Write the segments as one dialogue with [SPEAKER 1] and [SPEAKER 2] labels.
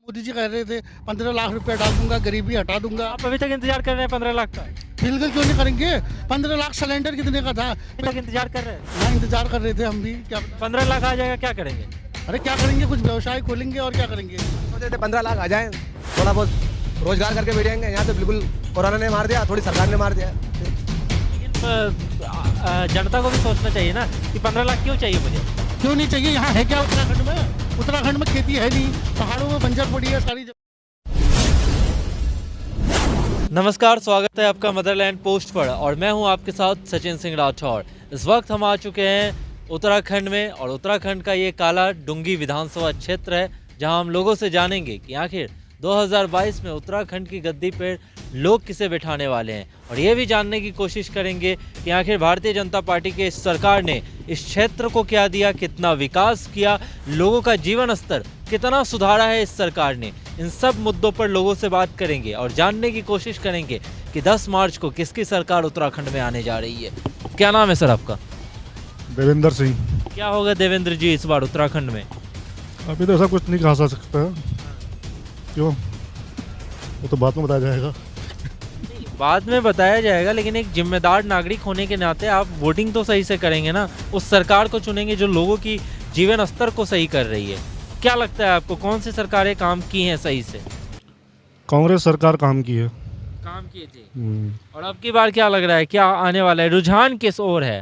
[SPEAKER 1] मोदी जी कह रहे थे 15 लाख रुपया डाल दूंगा, गरीबी हटा दूंगा।
[SPEAKER 2] आप अभी तक इंतजार कर रहे हैं 15 लाख का?
[SPEAKER 1] बिल्कुल क्यों नहीं करेंगे। 15 लाख सिलेंडर कितने का था?
[SPEAKER 2] अभी तक इंतजार कर रहे हैं?
[SPEAKER 1] हाँ, इंतजार कर रहे थे हम भी। क्या
[SPEAKER 2] 15 लाख आ जाएगा, क्या करेंगे?
[SPEAKER 1] अरे क्या करेंगे, कुछ व्यवसाय खोलेंगे और क्या करेंगे।
[SPEAKER 3] सोचे थे 15 लाख आ जाए, थोड़ा बहुत रोजगार करके बैठेंगे। यहाँ तो बिल्कुल कोरोना ने मार दिया, थोड़ी सरकार ने मार दिया।
[SPEAKER 2] लेकिन जनता को भी सोचना चाहिए ना कि 15 लाख क्यों चाहिए मुझे।
[SPEAKER 1] क्यों नहीं चाहिए? यहाँ है क्या उत्तराखंड में? उत्तराखंड में खेती है नहीं, पहाड़ों में बंजर पड़ी है सारी जगह।
[SPEAKER 2] नमस्कार, स्वागत है आपका मदरलैंड पोस्ट पर और मैं हूं आपके साथ सचिन सिंह राठौर। इस वक्त हम आ चुके हैं उत्तराखंड में और उत्तराखंड का ये काला डूंगी विधानसभा क्षेत्र है जहां हम लोगों से जानेंगे कि आखिर 2022 में उत्तराखंड की गद्दी पर लोग किसे बिठाने वाले हैं और ये भी जानने की कोशिश करेंगे कि आखिर भारतीय जनता पार्टी के इस सरकार ने इस क्षेत्र को क्या दिया, कितना विकास किया, लोगों का जीवन स्तर कितना सुधारा है इस सरकार ने। इन सब मुद्दों पर लोगों से बात करेंगे और जानने की कोशिश करेंगे कि 10 मार्च को किसकी सरकार उत्तराखंड में आने जा रही है। क्या नाम है सर आपका?
[SPEAKER 4] देवेंद्र सिंह।
[SPEAKER 2] क्या होगा देवेंद्र जी इस बार उत्तराखंड में?
[SPEAKER 4] अभी तो ऐसा कुछ नहीं कहा जा सकता है। क्यों? वो तो बाद में बताया जाएगा।
[SPEAKER 2] बाद में बताया जाएगा, लेकिन एक जिम्मेदार नागरिक होने के नाते आप वोटिंग तो सही से करेंगे ना, उस सरकार को चुनेंगे जो लोगों की जीवन स्तर को सही कर रही है। क्या लगता है आपको, कौन सी सरकारें काम की हैं सही से?
[SPEAKER 4] कांग्रेस सरकार काम की है।
[SPEAKER 2] काम किए थे। और अब की बार क्या लग रहा है, क्या आने वाला है, रुझान किस ओर है?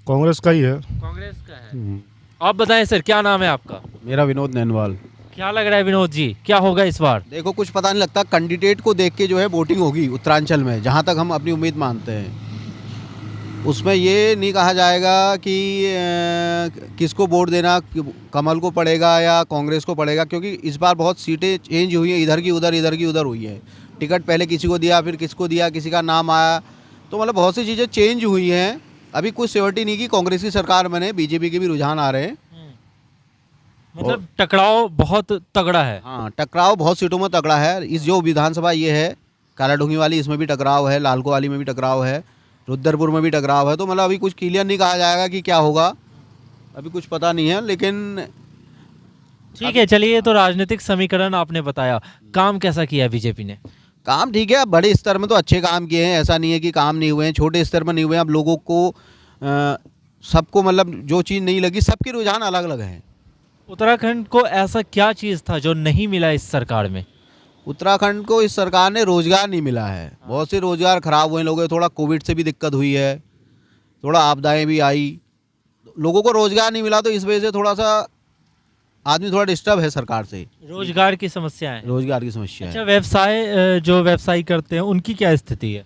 [SPEAKER 4] कांग्रेस का ही है।
[SPEAKER 2] कांग्रेस का है। आप बताएं सर, क्या नाम है आपका?
[SPEAKER 5] मेरा विनोद नैनवाल।
[SPEAKER 2] क्या लग रहा है विनोद जी, क्या होगा इस बार?
[SPEAKER 5] देखो, कुछ पता नहीं लगता, कैंडिडेट को देख के जो है वोटिंग होगी उत्तरांचल में, जहाँ तक हम अपनी उम्मीद मानते हैं। उसमें ये नहीं कहा जाएगा कि किसको वोट देना, कमल को पड़ेगा या कांग्रेस को पड़ेगा, क्योंकि इस बार बहुत सीटें चेंज हुई हैं, इधर की उधर, इधर की उधर हुई है। टिकट पहले किसी को दिया, फिर किसको दिया, किसी का नाम आया, तो मतलब बहुत सी चीज़ें चेंज हुई हैं। अभी कुछ श्योरिटी नहीं कि कांग्रेस की सरकार बने, बीजेपी के भी रुझान आ रहे हैं।
[SPEAKER 2] मतलब टकराव बहुत तगड़ा है।
[SPEAKER 5] हाँ, टकराव बहुत सीटों में तगड़ा है। इस जो विधानसभा ये है कालाडूंगी वाली, इसमें भी टकराव है, लालको वाली में भी टकराव है, रुद्रपुर में भी टकराव है। तो मतलब अभी कुछ क्लियर नहीं कहा जाएगा कि क्या होगा, अभी कुछ पता नहीं है। लेकिन
[SPEAKER 2] ठीक है, चलिए, तो राजनीतिक समीकरण आपने बताया, काम कैसा किया बीजेपी ने?
[SPEAKER 5] काम ठीक है, बड़े स्तर में तो अच्छे काम किए हैं, ऐसा नहीं है कि काम नहीं हुए हैं। छोटे स्तर में नहीं हुए हैं। अब लोगों को सबको मतलब जो चीज़ नहीं लगी, सबके रुझान अलग अलग हैं।
[SPEAKER 2] उत्तराखंड को ऐसा क्या चीज़ था जो नहीं मिला इस सरकार में?
[SPEAKER 5] उत्तराखंड को इस सरकार ने रोजगार नहीं मिला है। बहुत से रोजगार खराब हुए लोगों, थोड़ा कोविड से भी दिक्कत हुई है, थोड़ा आपदाएं भी आई, लोगों को रोजगार नहीं मिला, तो इस वजह से थोड़ा सा आदमी थोड़ा डिस्टर्ब है सरकार से।
[SPEAKER 2] रोजगार की समस्या है।
[SPEAKER 5] रोजगार की समस्या
[SPEAKER 2] अच्छा,
[SPEAKER 5] है।
[SPEAKER 2] व्यवसाय, जो व्यवसाय करते हैं उनकी क्या स्थिति है?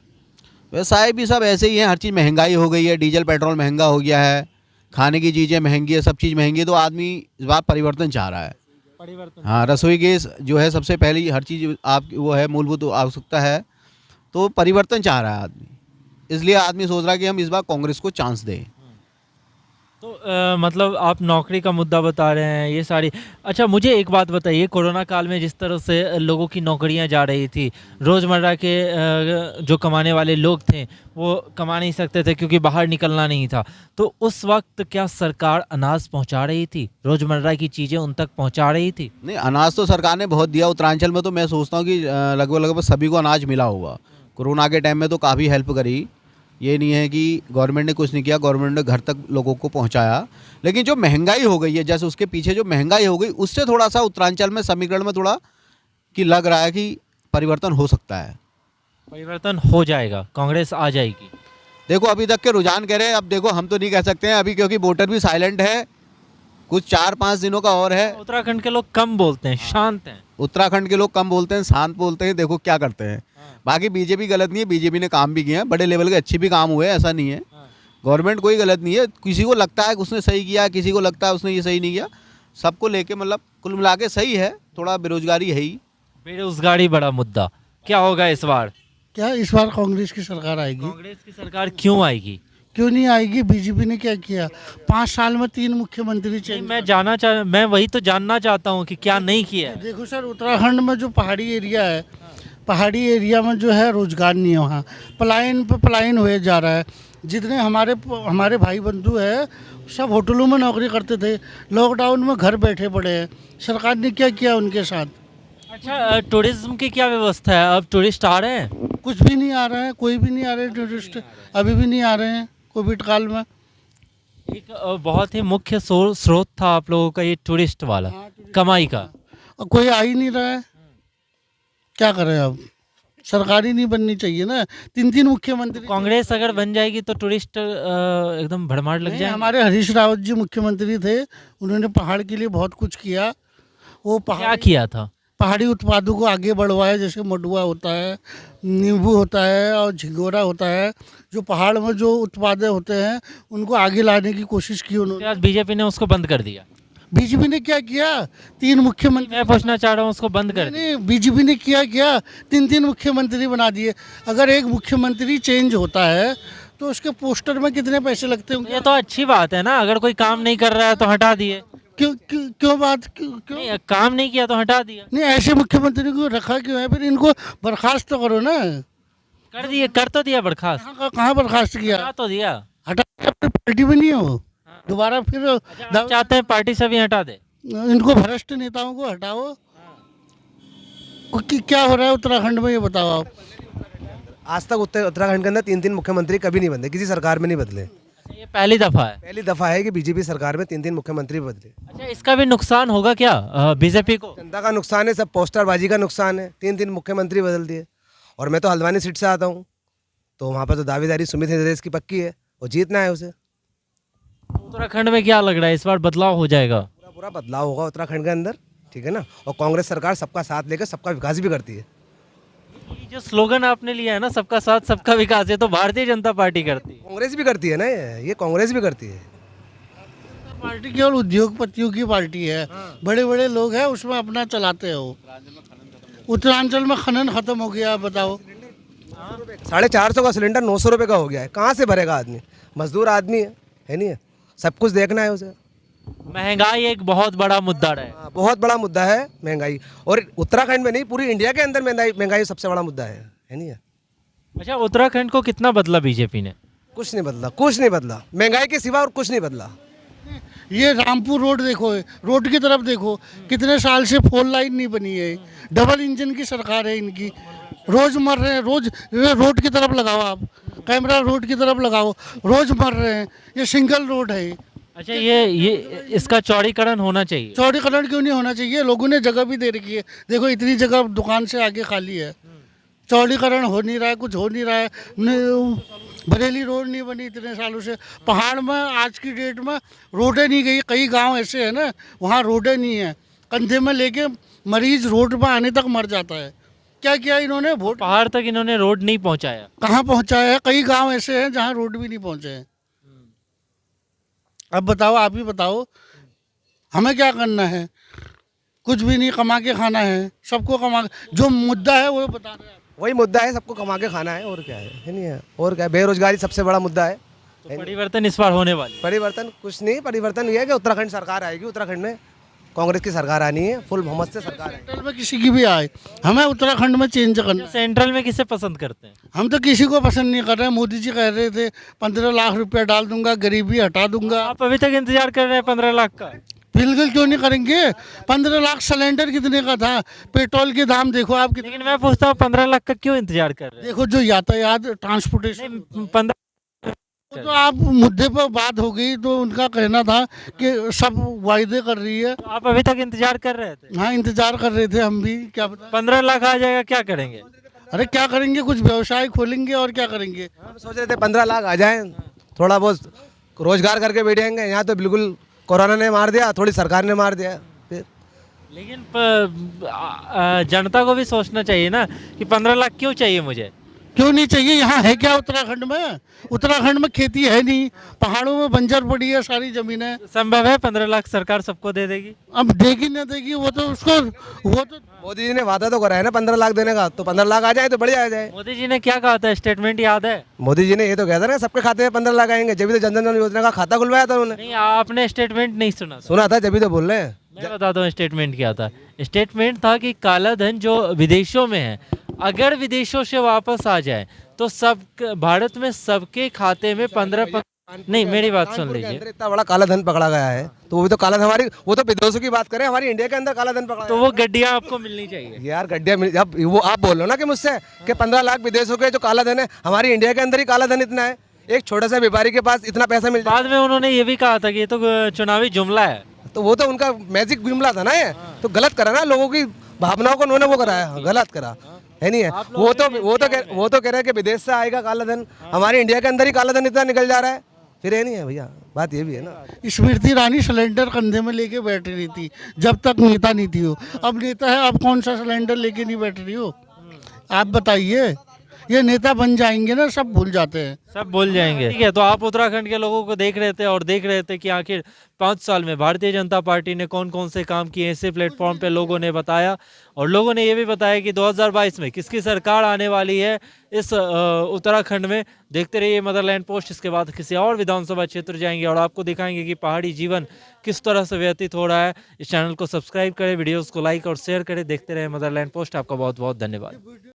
[SPEAKER 5] व्यवसाय भी सब ऐसे ही हैं, हर चीज़ महंगाई हो गई है, डीजल पेट्रोल महंगा हो गया है, खाने की चीज़ें महंगी है, सब चीज़ महंगी है। तो आदमी इस बार परिवर्तन चाह रहा है।
[SPEAKER 2] परिवर्तन।
[SPEAKER 5] हाँ, रसोई गैस जो है सबसे पहली हर चीज़ आपकी वो है, मूलभूत आवश्यकता है, तो परिवर्तन चाह रहा है आदमी। इसलिए आदमी सोच रहा है कि हम इस बार कांग्रेस को चांस दें।
[SPEAKER 2] तो मतलब आप नौकरी का मुद्दा बता रहे हैं, ये सारी। अच्छा, मुझे एक बात बताइए, कोरोना काल में जिस तरह से लोगों की नौकरियां जा रही थी, रोज़मर्रा के जो कमाने वाले लोग थे वो कमा नहीं सकते थे क्योंकि बाहर निकलना नहीं था, तो उस वक्त क्या सरकार अनाज पहुंचा रही थी, रोज़मर्रा की चीज़ें उन तक पहुंचा रही थी?
[SPEAKER 5] नहीं, अनाज तो सरकार ने बहुत दिया उत्तरांचल में। तो मैं सोचता हूँ कि लगभग सभी को अनाज मिला होगा। कोरोना के टाइम में तो काफ़ी हेल्प करी, ये नहीं है कि गवर्नमेंट ने कुछ नहीं किया, गवर्नमेंट ने घर तक लोगों को पहुंचाया। लेकिन जो महंगाई हो गई है, जैसे उसके पीछे जो महंगाई हो गई, उससे थोड़ा सा उत्तरांचल में समीकरण में थोड़ा कि लग रहा है कि परिवर्तन हो सकता है।
[SPEAKER 2] परिवर्तन हो जाएगा, कांग्रेस आ जाएगी।
[SPEAKER 5] देखो, अभी तक के रुझान कह रहे हैं, अब देखो हम तो नहीं कह सकते हैं अभी, क्योंकि वोटर भी साइलेंट है, कुछ 4-5 दिनों का और है।
[SPEAKER 2] उत्तराखंड के लोग कम बोलते हैं, शांत हैं।
[SPEAKER 5] उत्तराखंड के लोग कम बोलते हैं, शांत बोलते हैं, देखो क्या करते हैं। बाकी बीजेपी गलत नहीं है, बीजेपी ने काम भी किए हैं, बड़े लेवल के अच्छे भी काम हुए, ऐसा नहीं है। गवर्नमेंट कोई गलत नहीं है, किसी को लगता है कि उसने सही किया, किसी को लगता है उसने ये सही नहीं किया, सबको लेके मतलब कुल मिला के सही है। थोड़ा बेरोजगारी है ही।
[SPEAKER 2] बेरोजगारी बड़ा मुद्दा। क्या होगा इस बार?
[SPEAKER 1] क्या इस बार कांग्रेस की सरकार आएगी?
[SPEAKER 2] कांग्रेस की सरकार क्यों आएगी?
[SPEAKER 1] क्यों नहीं आएगी? बीजेपी ने क्या किया? 5 साल में 3 मुख्यमंत्री चेंज।
[SPEAKER 2] मैं वही तो जानना चाहता हूँ कि क्या नहीं किया है।
[SPEAKER 1] देखो सर, उत्तराखंड में जो पहाड़ी एरिया है, पहाड़ी एरिया में जो है रोजगार नहीं है, वहाँ पलायन पे पलायन हुए जा रहा है। जितने हमारे भाई बंधु हैं सब होटलों में नौकरी करते थे, लॉकडाउन में घर बैठे पड़े हैं। सरकार ने क्या किया उनके साथ?
[SPEAKER 2] अच्छा, टूरिज्म की क्या व्यवस्था है? अब टूरिस्ट आ रहे हैं?
[SPEAKER 1] कुछ भी नहीं आ रहा है, कोई भी नहीं आ रहे टूरिस्ट, अभी भी नहीं आ रहे हैं कोविड काल में।
[SPEAKER 2] एक बहुत ही मुख्य स्रोत था आप लोगों का ये टूरिस्ट वाला कमाई का।
[SPEAKER 1] और कोई आ ही नहीं रहा है, क्या करें अब? सरकारी नहीं बननी चाहिए ना, 3 मुख्यमंत्री।
[SPEAKER 2] कांग्रेस अगर बन जाएगी तो टूरिस्ट एकदम भड़माड़ लग
[SPEAKER 1] नहीं,
[SPEAKER 2] जाए।
[SPEAKER 1] हमारे हरीश रावत जी मुख्यमंत्री थे, उन्होंने पहाड़ के लिए बहुत कुछ किया। वो
[SPEAKER 2] क्या किया था?
[SPEAKER 1] पहाड़ी उत्पादों को आगे बढ़वाया, जैसे मडुआ होता है, नींबू होता है और झिंगोरा होता है, जो पहाड़ में जो उत्पाद होते हैं उनको आगे लाने की कोशिश की उन्होंने।
[SPEAKER 2] आज बीजेपी ने उसको बंद कर दिया।
[SPEAKER 1] बीजेपी ने क्या किया? 3 मुख्यमंत्री।
[SPEAKER 2] मैं पूछना चाह रहा हूँ उसको बंद कर दिया।
[SPEAKER 1] नहीं, बीजेपी ने क्या 3 मुख्यमंत्री बना दिए। अगर एक मुख्यमंत्री चेंज होता है तो उसके पोस्टर में कितने पैसे लगते होंगे?
[SPEAKER 2] ये तो अच्छी बात है ना, अगर कोई काम नहीं कर रहा है तो हटा दिए।
[SPEAKER 1] क्यों बात क्यों?
[SPEAKER 2] नहीं, काम नहीं किया तो हटा दिया।
[SPEAKER 1] नहीं, ऐसे मुख्यमंत्री को रखा क्यों है? फिर इनको बर्खास्त तो करो ना।
[SPEAKER 2] कर दिए, कर तो दिया बर्खास्त।
[SPEAKER 1] कहाँ बर्खास्त किया?
[SPEAKER 2] हटा तो दिया।
[SPEAKER 1] हटा, पार्टी में नहीं हो दोबारा फिर।
[SPEAKER 2] आप चाहते हैं पार्टी से भी हटा दे?
[SPEAKER 1] इनको भ्रष्ट नेताओं को हटाओ। क्या हो रहा है उत्तराखंड में, ये बताओ आप।
[SPEAKER 3] आज तक उत्तराखंड के अंदर 3 मुख्यमंत्री कभी नहीं बदले, किसी सरकार में नहीं बदले।
[SPEAKER 2] अच्छा, ये पहली दफा है?
[SPEAKER 3] पहली दफा है कि बीजेपी सरकार में 3 मुख्यमंत्री बदले।
[SPEAKER 2] अच्छा, इसका भी नुकसान होगा क्या बीजेपी को?
[SPEAKER 3] जनता का नुकसान है, सब पोस्टरबाजी का नुकसान है। 3 मुख्यमंत्री बदल दिए। और मैं तो हल्द्वानी सीट से आता हूँ, तो वहाँ पर तो दावेदारी सुमित नरेश की पक्की है, वो जीतना है उसे।
[SPEAKER 2] उत्तराखंड में क्या लग रहा है, इस बार बदलाव हो जाएगा?
[SPEAKER 3] पूरा बदलाव होगा उत्तराखंड के अंदर, ठीक है ना। और कांग्रेस सरकार सबका साथ लेकर सबका विकास भी करती है।
[SPEAKER 2] ये जो स्लोगन आपने लिया है ना, सबका साथ सबका विकास, ये तो भारतीय जनता पार्टी करती है।
[SPEAKER 3] कांग्रेस भी करती है ना, ये कांग्रेस भी करती है।
[SPEAKER 1] पार्टी केवल उद्योगपतियों की पार्टी है, बड़े बड़े लोग हैं उसमें अपना चलाते हो। उत्तरांचल में खनन खत्म हो गया, बताओ।
[SPEAKER 3] 450 का सिलेंडर 900 रुपये का हो गया है, कहाँ से भरेगा आदमी? मजदूर आदमी है नहीं है, सब कुछ देखना है उसे।
[SPEAKER 2] महंगाई एक बहुत बड़ा मुद्दा रहा है।
[SPEAKER 3] हाँ, बहुत बड़ा मुद्दा है महंगाई, और उत्तराखंड में नहीं पूरी इंडिया के अंदर महंगाई सबसे बड़ा मुद्दा है नहीं है।
[SPEAKER 2] अच्छा, उत्तराखंड को कितना बदला बीजेपी ने?
[SPEAKER 3] कुछ नहीं बदला, कुछ नहीं बदला, महंगाई के सिवा और कुछ नहीं बदला।
[SPEAKER 1] ये रामपुर रोड देखो, रोड की तरफ देखो, कितने साल से 4 लाइन नहीं बनी है। डबल इंजन की सरकार है इनकी, रोज मर रहे हैं। रोज रोड की तरफ लगाओ आप कैमरा, रोड की तरफ लगाओ, रोज मर रहे हैं। ये सिंगल रोड है।
[SPEAKER 2] अच्छा, ये इसका चौड़ीकरण होना चाहिए।
[SPEAKER 1] चौड़ीकरण क्यों नहीं होना चाहिए? लोगों ने जगह भी दे रखी है, देखो इतनी जगह दुकान से आगे खाली है। चौड़ीकरण हो नहीं रहा है, कुछ हो नहीं रहा है। बरेली रोड नहीं बनी इतने सालों से। पहाड़ में आज की डेट में रोडें नहीं गई, कई गांव ऐसे हैं ना वहाँ रोडें नहीं है, कंधे में लेके मरीज रोड पर आने तक मर जाता है। क्या किया इन्होंने? वोट
[SPEAKER 2] पहाड़ तक इन्होंने रोड नहीं पहुंचाया।
[SPEAKER 1] कहाँ पहुँचाया है? कई गांव ऐसे हैं जहाँ रोड भी नहीं पहुँचे हैं। अब बताओ, आप ही बताओ, हमें क्या करना है? कुछ भी नहीं, कमा के खाना है सबको। जो मुद्दा है वो बता रहे हैं।
[SPEAKER 3] वही मुद्दा है, सबको कमा के खाना है, और क्या है नहीं है। और क्या है, बेरोजगारी सबसे बड़ा मुद्दा है।
[SPEAKER 2] तो परिवर्तन इस बार होने वाली।
[SPEAKER 3] परिवर्तन कुछ नहीं, परिवर्तन ये है कि उत्तराखंड सरकार आएगी, उत्तराखंड में कांग्रेस की सरकार आनी है, फुल बहुमत से सरकार आएगी।
[SPEAKER 1] सेंट्रल में किसी की भी आए, हमें उत्तराखंड में चेंज करना है।
[SPEAKER 2] सेंट्रल में किसे पसंद करते हैं?
[SPEAKER 1] हम तो किसी को पसंद नहीं कर रहे हैं। मोदी जी कह रहे थे 15 लाख रुपया डाल दूंगा, गरीबी हटा दूंगा।
[SPEAKER 2] आप अभी तक इंतजार कर रहे हैं 15 लाख का?
[SPEAKER 1] बिल्कुल क्यों नहीं करेंगे? 15 लाख सिलेंडर कितने का था? पेट्रोल के दाम देखो आप कितने।
[SPEAKER 2] लेकिन मैं पूछता हूँ 15 लाख का क्यों इंतजार कर रहे हैं?
[SPEAKER 1] देखो जो यातायात ट्रांसपोर्टेशन,
[SPEAKER 2] 15
[SPEAKER 1] तो आप मुद्दे पर बात हो गई तो उनका कहना था कि सब वायदे कर रही है।
[SPEAKER 2] तो आप अभी तक इंतजार कर रहे थे?
[SPEAKER 1] हाँ, इंतजार कर रहे थे हम भी। क्या पता
[SPEAKER 2] 15 लाख आ जाएगा, क्या करेंगे?
[SPEAKER 1] अरे क्या करेंगे, कुछ व्यवसाय खोलेंगे और क्या करेंगे।
[SPEAKER 3] हम सोच रहे थे 15 लाख आ जाए, थोड़ा बहुत रोजगार करके बैठेंगे। यहाँ तो बिल्कुल कोरोना ने मार दिया, थोड़ी सरकार ने मार दिया। फिर
[SPEAKER 2] लेकिन जनता को भी सोचना चाहिए ना कि 15 लाख क्यों चाहिए मुझे?
[SPEAKER 1] क्यों नहीं चाहिए? यहाँ है क्या उत्तराखंड में? उत्तराखंड में खेती है नहीं, पहाड़ों में बंजर पड़ी है सारी जमीनें।
[SPEAKER 2] संभव है 15 लाख सरकार सबको दे देगी?
[SPEAKER 1] अब देगी ना देगी वो तो उसको, वो तो
[SPEAKER 3] मोदी जी ने वादा तो करा है ना 15 लाख देने का, तो 15 लाख आ जाए तो बढ़िया आ जाए।
[SPEAKER 2] मोदी जी ने क्या कहा था, स्टेटमेंट याद है?
[SPEAKER 3] मोदी जी ने ये तो कहा था ना सबके खाते में 15 लाख आएंगे, जब भी तो जन धन योजना का खाता खुलवाया था उन्होंने।
[SPEAKER 2] नहीं, आपने स्टेटमेंट नहीं सुना?
[SPEAKER 3] सुना था, जब भी तो बोल रहे हैं।
[SPEAKER 2] मैं बताता हूँ स्टेटमेंट क्या था। स्टेटमेंट था कि काला धन जो विदेशों में है, अगर विदेशों से वापस आ जाए तो सब भारत में सबके खाते में 15 नहीं, मेरी बात सुन
[SPEAKER 3] कानपुर के
[SPEAKER 2] लीजिए।
[SPEAKER 3] अंदर इतना बड़ा काला धन पकड़ा गया है, तो वो भी तो काला धन हमारी, वो तो विदेशों की बात करें, हमारी इंडिया के अंदर काला धन पकड़ा
[SPEAKER 2] तो वो गड्डियां आपको मिलनी चाहिए।
[SPEAKER 3] है। यार गड्ढिया अब वो आप बोल लो ना कि मुझसे कि 15 लाख विदेशों के जो काला धन है, हमारी इंडिया के अंदर ही काला धन इतना है। एक छोटा सा व्यापारी के पास इतना पैसा मिल जाए,
[SPEAKER 2] बाद में उन्होंने ये भी कहा था कि ये तो चुनावी जुमला है।
[SPEAKER 3] तो वो तो उनका मैजिक जुमला था ना, ये तो गलत करा ना, लोगों की भावनाओं को उन्होंने वो कराया, गलत करा है नहीं है। वो तो कह रहे हैं कि विदेश से आएगा काला धन, हमारे इंडिया के अंदर ही काला धन इतना निकल जा रहा है, फिर है नहीं है भैया, बात ये भी है ना।
[SPEAKER 1] स्मृति ईरानी सिलेंडर कंधे में लेके बैठ रही थी जब तक नेता नहीं थी वो, अब नेता है, अब कौन सा सिलेंडर लेके नहीं बैठ रही हो? आप बताइए, ये नेता बन जाएंगे ना, सब भूल जाते हैं।
[SPEAKER 2] सब भूल जाएंगे। ठीक है, तो आप उत्तराखंड के लोगों को देख रहे थे और देख रहे थे कि आखिर 5 साल में भारतीय जनता पार्टी ने कौन कौन से काम किए, इसी प्लेटफॉर्म पे लोगों ने बताया। और लोगों ने ये भी बताया कि 2022 में किसकी सरकार आने वाली है इस उत्तराखंड में। देखते रहिए मदरलैंड पोस्ट। इसके बाद किसी और विधानसभा क्षेत्र जाएंगे और आपको दिखाएंगे कि पहाड़ी जीवन किस तरह से व्यतीत हो रहा है। इस चैनल को सब्सक्राइब करें, वीडियोज़ को लाइक और शेयर करें। देखते रहे मदरलैंड पोस्ट। आपका बहुत बहुत धन्यवाद।